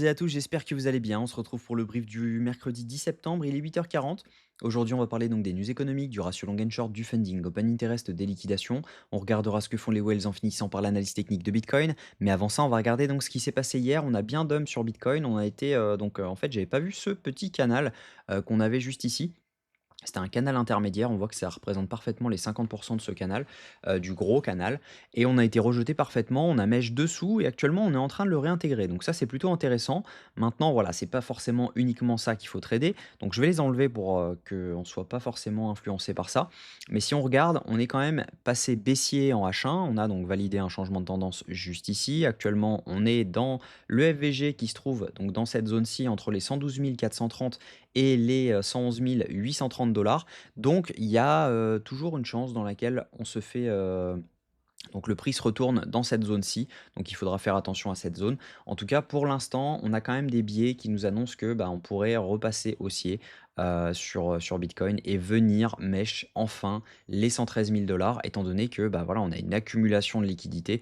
À tous, j'espère que vous allez bien. On se retrouve pour le brief du mercredi 10 septembre, il est 8h40. Aujourd'hui, on va parler donc des news économiques, du ratio long and short, du funding, open interest, des liquidations. On regardera ce que font les whales en finissant par l'analyse technique de Bitcoin. Mais avant ça, on va regarder donc ce qui s'est passé hier. On a bien dump sur Bitcoin. On a été en fait, j'avais pas vu ce petit canal qu'on avait juste ici. C'était un canal intermédiaire, on voit que ça représente parfaitement les 50 de ce canal, du gros canal et on a été rejeté parfaitement. On a mèche dessous et actuellement, on est en train de le réintégrer. Donc ça, c'est plutôt intéressant. Maintenant, voilà, c'est pas forcément uniquement ça qu'il faut trader. Donc je vais les enlever pour, qu'on soit pas forcément influencé par ça. Mais si on regarde, on est quand même passé baissier en H1. On a donc validé un changement de tendance juste ici. Actuellement, on est dans le FVG qui se trouve donc dans cette zone-ci entre les 112 430 et les 111 830 dollars. Donc il y a toujours une chance dans laquelle on se fait, donc le prix se retourne dans cette zone-ci, donc il faudra faire attention à cette zone. En tout cas, pour l'instant, on a quand même des biais qui nous annoncent que, bah, on pourrait repasser haussier, sur Bitcoin et venir mèche enfin les 113 000 étant donné que, bah, voilà, on a une accumulation de liquidités,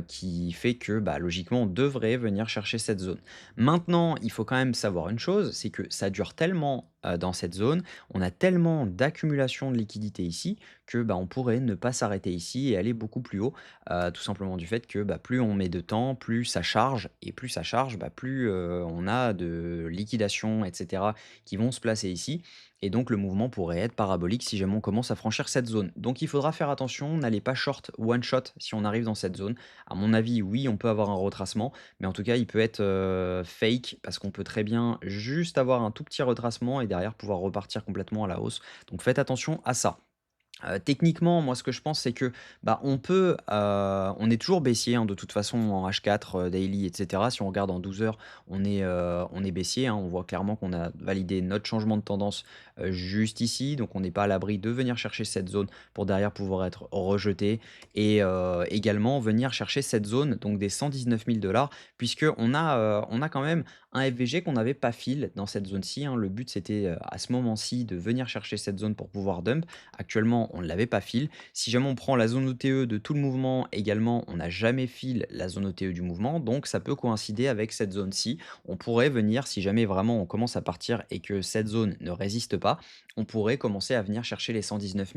qui fait que, bah, logiquement, on devrait venir chercher cette zone. Maintenant, il faut quand même savoir une chose, c'est que ça dure tellement, dans cette zone, on a tellement d'accumulation de liquidités ici que, bah, on pourrait ne pas s'arrêter ici et aller beaucoup plus haut, tout simplement du fait que, bah, plus on met de temps, plus ça charge et plus ça charge, bah, plus, on a de liquidations et cetera qui vont se placer ici et donc le mouvement pourrait être parabolique si jamais on commence à franchir cette zone. Donc il faudra faire attention, n'allez pas short one shot si on arrive dans cette zone. À mon avis, oui, on peut avoir un retracement, mais en tout cas, il peut être, fake parce qu'on peut très bien juste avoir un tout petit retracement et derrière pouvoir repartir complètement à la hausse. Donc faites attention à ça. Techniquement, moi, ce que je pense, c'est que, bah, on est toujours baissier, hein, de toute façon en H4, daily et cetera. Si on regarde en 12 heures, on est baissier, hein. On voit clairement qu'on a validé notre changement de tendance, juste ici, donc on n'est pas à l'abri de venir chercher cette zone pour derrière pouvoir être rejeté et également venir chercher cette zone, donc des 119 000 on a quand même un FVG qu'on n'avait pas fill dans cette zone-ci, hein. Le but, c'était, à ce moment-ci, de venir chercher cette zone pour pouvoir dump. Actuellement, on ne l'avait pas fil. Si jamais on prend la zone OTE de tout le mouvement également, on n'a jamais fil la zone OTE du mouvement, donc ça peut coïncider avec cette zone-ci. On pourrait venir, si jamais vraiment on commence à partir et que cette zone ne résiste pas, on pourrait commencer à venir chercher les 119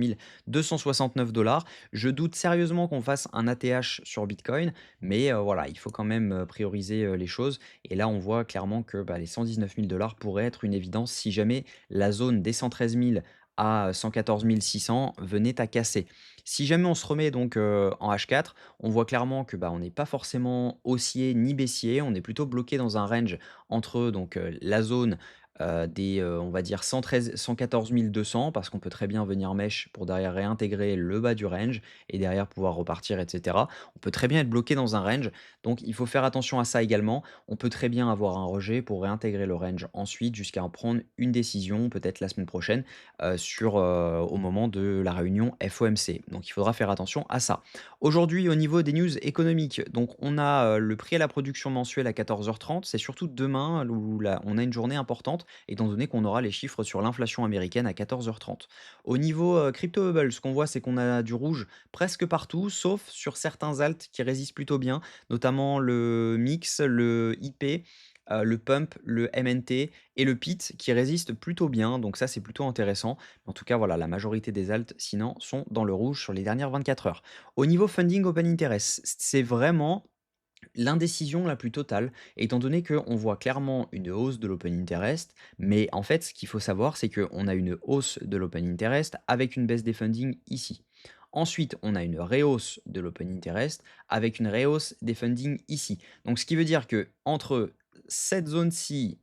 269 dollars. Je doute sérieusement qu'on fasse un ATH sur Bitcoin, mais voilà, il faut quand même prioriser les choses. Et là, on voit clairement que, bah, les 119 000 dollars pourraient être une évidence si jamais la zone des 113 000 à 114 600 venait à casser. Si jamais on se remet donc, en H4, on voit clairement que, bah, on n'est pas forcément haussier ni baissier, on est plutôt bloqué dans un range entre donc, la zone, on va dire 114 200 parce qu'on peut très bien venir mèche pour derrière réintégrer le bas du range et derrière pouvoir repartir et cetera. On peut très bien être bloqué dans un range, donc il faut faire attention à ça également. On peut très bien avoir un rejet pour réintégrer le range ensuite jusqu'à en prendre une décision peut-être la semaine prochaine au moment de la réunion FOMC. Donc il faudra faire attention à ça. Aujourd'hui, au niveau des news économiques, donc on a le prix à la production mensuelle à 14h30. C'est surtout demain où on a une journée importante, étant donné qu'on aura les chiffres sur l'inflation américaine à 14h30. Au niveau crypto bubble, ce qu'on voit, c'est qu'on a du rouge presque partout, sauf sur certains alts qui résistent plutôt bien, notamment le mix, le IP, le pump, le MNT et le pit qui résistent plutôt bien, donc ça c'est plutôt intéressant. En tout cas, voilà, la majorité des alts, sinon, sont dans le rouge sur les dernières 24 heures. Au niveau funding open interest, c'est vraiment l'indécision la plus totale, étant donné qu'on voit clairement une hausse de l'open interest, mais en fait, ce qu'il faut savoir, c'est qu'on a une hausse de l'open interest avec une baisse des funding ici. Ensuite, on a une rehausse de l'open interest avec une rehausse des funding ici. Donc, ce qui veut dire que entre cette zone-ci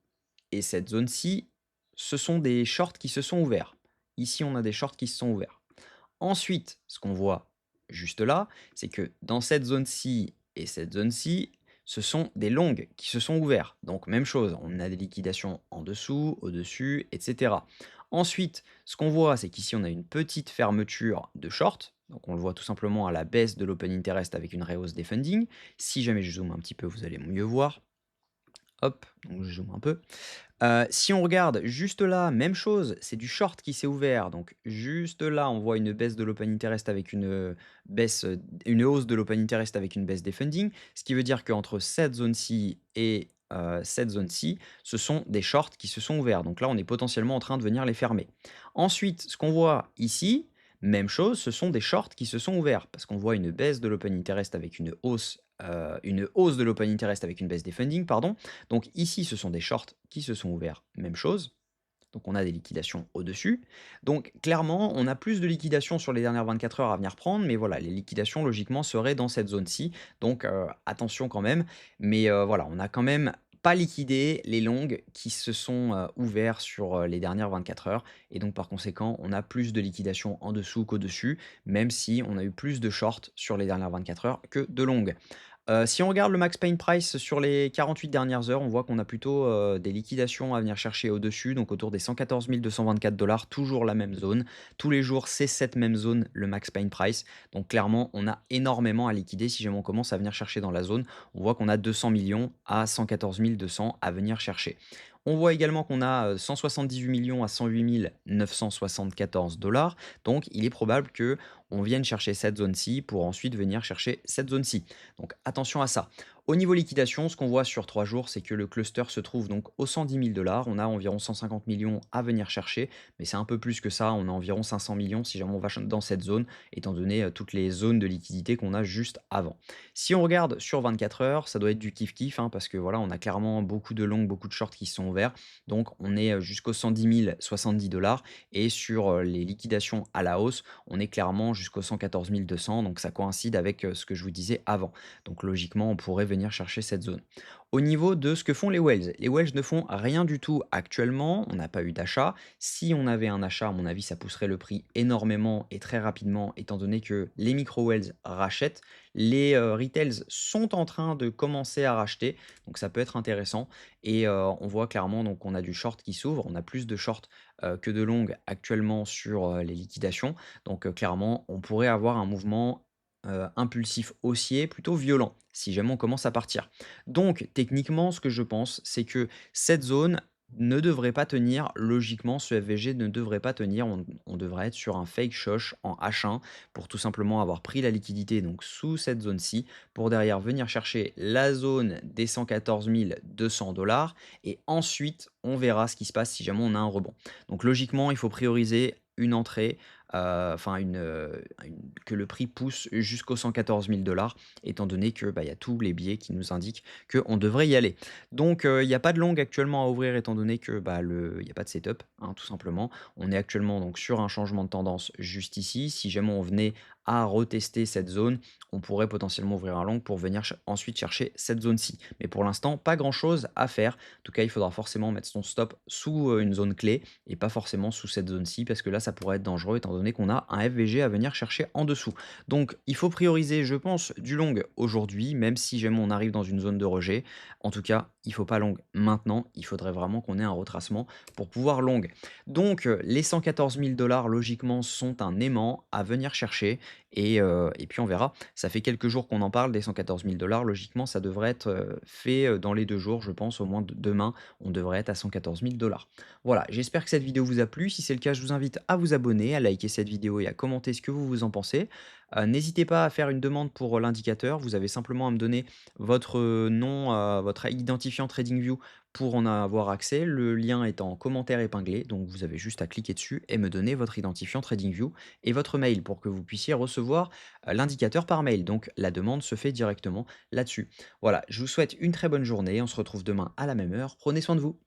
et cette zone-ci, ce sont des shorts qui se sont ouverts. Ici, on a des shorts qui se sont ouverts. Ensuite, ce qu'on voit juste là, c'est que dans cette zone-ci et cette zone-ci, ce sont des longues qui se sont ouverts. Donc même chose, on a des liquidations en dessous, au-dessus, etc. Ensuite, ce qu'on voit, c'est qu'ici, on a une petite fermeture de short. Donc on le voit tout simplement à la baisse de l'open interest avec une rehausse des funding. Si jamais je zoome un petit peu, vous allez mieux voir. Hop, donc je zoome un peu. Si on regarde juste là, même chose, c'est du short qui s'est ouvert. Donc juste là, on voit une baisse de l'open interest avec une hausse de l'open interest avec une baisse des funding. Ce qui veut dire qu'entre cette zone-ci et cette zone-ci, ce sont des shorts qui se sont ouverts. Donc là, on est potentiellement en train de venir les fermer. Ensuite, ce qu'on voit ici, même chose, ce sont des shorts qui se sont ouverts parce qu'on voit une baisse de l'open interest avec une hausse de l'open interest avec une baisse des funding, pardon. Donc ici, ce sont des shorts qui se sont ouverts, même chose. Donc on a des liquidations au-dessus. Donc clairement, on a plus de liquidations sur les dernières 24 heures à venir prendre, mais voilà, les liquidations logiquement seraient dans cette zone-ci. Donc attention quand même. Mais voilà, on a quand même pas liquidé les longues qui se sont ouverts sur les dernières 24 heures. Et donc par conséquent, on a plus de liquidations en dessous qu'au-dessus, même si on a eu plus de shorts sur les dernières 24 heures que de longues. Si on regarde le max pain price sur les 48 dernières heures, on voit qu'on a plutôt, des liquidations à venir chercher au-dessus, donc autour des 114 224 $, toujours la même zone. Tous les jours, c'est cette même zone, le max pain price. Donc clairement, on a énormément à liquider si jamais on commence à venir chercher dans la zone. On voit qu'on a 200 millions à 114 200 à venir chercher. On voit également qu'on a, 178 millions à 108 974 $. Donc il est probable que on vienne chercher cette zone-ci pour ensuite venir chercher cette zone-ci. Donc attention à ça. Au niveau liquidation, ce qu'on voit sur 3 jours, c'est que le cluster se trouve donc aux 110 000 $. On a environ 150 millions à venir chercher, mais c'est un peu plus que ça. On a environ 500 millions si jamais on va dans cette zone, étant donné toutes les zones de liquidité qu'on a juste avant. Si on regarde sur 24 heures, ça doit être du kiff-kiff, hein, parce que voilà, on a clairement beaucoup de longs, beaucoup de shorts qui se sont ouverts. Donc on est jusqu'aux 110 000, 70 $. Et sur les liquidations à la hausse, on est clairement jusqu'aux 114 200. Donc ça coïncide avec ce que je vous disais avant. Donc logiquement, on pourrait venir chercher cette zone. Au niveau de ce que font les whales ne font rien du tout actuellement, on n'a pas eu d'achat. Si on avait un achat, à mon avis, ça pousserait le prix énormément et très rapidement, étant donné que les micro-whales rachètent. Les retails sont en train de commencer à racheter, donc ça peut être intéressant. Et on voit clairement donc on a du short qui s'ouvre, on a plus de short que de long actuellement sur les liquidations. Donc clairement, on pourrait avoir un mouvement impulsif haussier plutôt violent, si jamais on commence à partir. Donc techniquement, ce que je pense, c'est que cette zone ne devrait pas tenir, logiquement, ce FVG ne devrait pas tenir, on devrait être sur un fake shosh en H1 pour tout simplement avoir pris la liquidité donc sous cette zone-ci, pour derrière venir chercher la zone des 114 200 $, et ensuite on verra ce qui se passe si jamais on a un rebond. Donc logiquement, il faut prioriser une entrée, enfin que le prix pousse jusqu'aux 114 000 $, étant donné que, bah, il y a tous les biais qui nous indiquent qu'on devrait y aller. Donc il y a pas de long actuellement à ouvrir étant donné que, bah, il y a pas de setup, hein, tout simplement. On est actuellement donc sur un changement de tendance juste ici. Si jamais on venait à retester cette zone, on pourrait potentiellement ouvrir un long pour venir ensuite chercher cette zone-ci. Mais pour l'instant, pas grand-chose à faire. En tout cas, il faudra forcément mettre son stop sous une zone clé et pas forcément sous cette zone-ci parce que là, ça pourrait être dangereux étant donné qu'on a un FVG à venir chercher en dessous. Donc, il faut prioriser, je pense, du long aujourd'hui, même si jamais on arrive dans une zone de rejet. En tout cas, il faut pas long maintenant. Il faudrait vraiment qu'on ait un retracement pour pouvoir long. Donc, les 114 000 $, logiquement, sont un aimant à venir chercher. Et puis on verra. Ça fait quelques jours qu'on en parle des 114 000 $. Logiquement, ça devrait être fait dans les 2 jours, je pense. Au moins demain, on devrait être à 114 000 $. Voilà, j'espère que cette vidéo vous a plu. Si c'est le cas, je vous invite à vous abonner, à liker cette vidéo et à commenter ce que vous en pensez. N'hésitez pas à faire une demande pour l'indicateur. Vous avez simplement à me donner votre nom, votre identifiant TradingView pour en avoir accès. Le lien est en commentaire épinglé, donc vous avez juste à cliquer dessus et me donner votre identifiant TradingView et votre mail pour que vous puissiez recevoir l'indicateur par mail. Donc la demande se fait directement là-dessus. Voilà, je vous souhaite une très bonne journée. On se retrouve demain à la même heure. Prenez soin de vous.